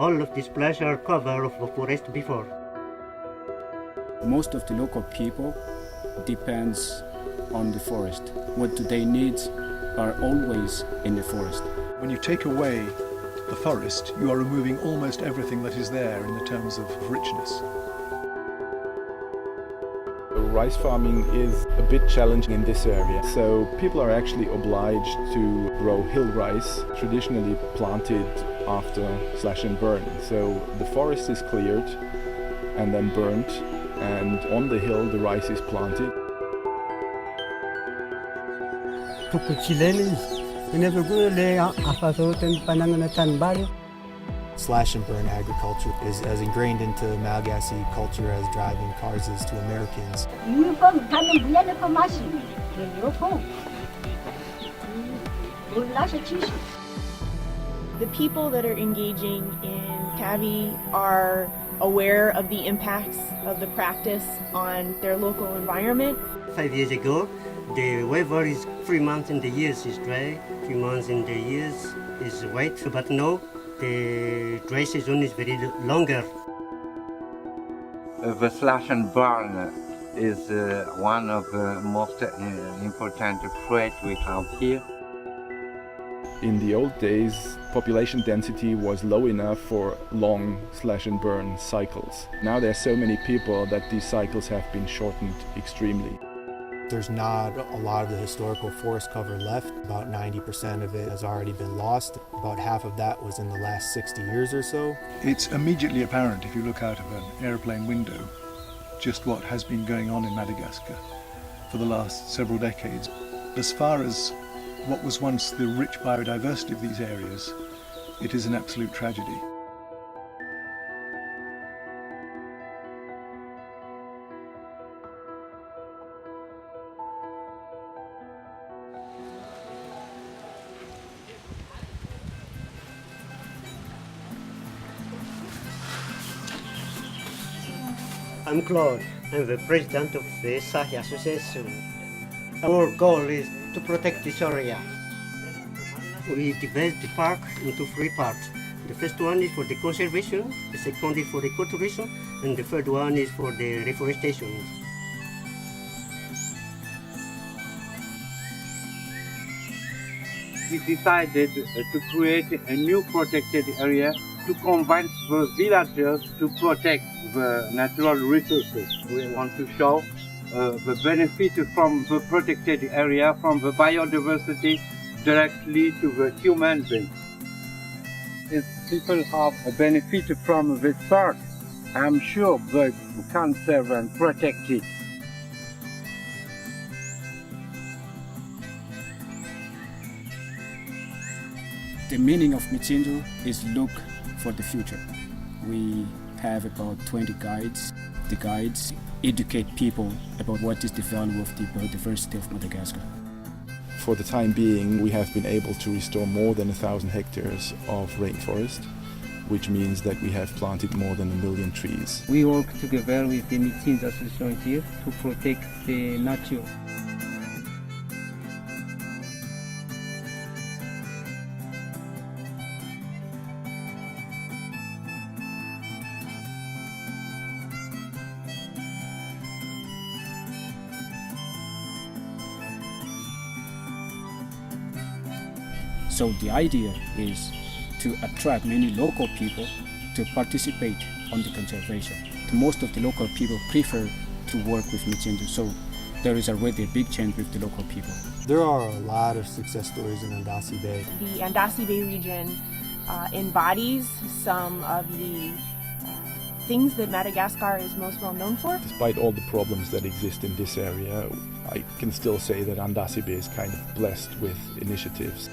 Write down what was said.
All of these places are covered of forest before. Most of the local people depends on the forest. What do they need are always in the forest. When you take away the forest, you are removing almost everything that is there in the terms of richness. Rice farming is a bit challenging in this area, so people are actually obliged to grow hill rice, traditionally planted after slash and burn. So the forest is cleared and then burnt, and on the hill the rice is planted. Slash and burn agriculture is as ingrained into Malagasy culture as driving cars is to Americans. The people that are engaging in Kavi are aware of the impacts of the practice on their local environment. 5 years ago, the weather is 3 months in the year is dry, 3 months in the year is wet, but now the dry season is very longer. The slash and burn is one of the most important threats we have here. In the old days, population density was low enough for long slash and burn cycles. Now there are so many people that these cycles have been shortened extremely. There's not a lot of the historical forest cover left. About 90% of it has already been lost. About half of that was in the last 60 years or so. It's immediately apparent if you look out of an aeroplane window just what has been going on in Madagascar for the last several decades. As far as what was once the rich biodiversity of these areas, it is an absolute tragedy. I'm Claude. I'm the president of the Sahi Association. Our goal is to protect this area. We divide the park into 3 parts. The first one is for the conservation, the second is for the cultivation, and the third one is for the reforestation. We decided to create a new protected area to convince the villagers to protect the natural resources. We want to show the benefit from the protected area, from the biodiversity, directly to the human being. If people have a benefit from this park, I'm sure they conserve and protect it. The meaning of Mitsindu is look for the future. We have about 20 guides. The guides educate people about what is the value of the biodiversity of Madagascar. For the time being, we have been able to restore more than 1,000 hectares of rainforest, which means that we have planted more than 1 million trees. We work together with the Mitsindu Association here to protect the nature. So the idea is to attract many local people to participate on the conservation. Most of the local people prefer to work with Mitsindu, so there is already a big change with the local people. There are a lot of success stories in Andasibe. The Andasibe region embodies some of the things that Madagascar is most well known for. Despite all the problems that exist in this area, I can still say that Andasibe is kind of blessed with initiatives.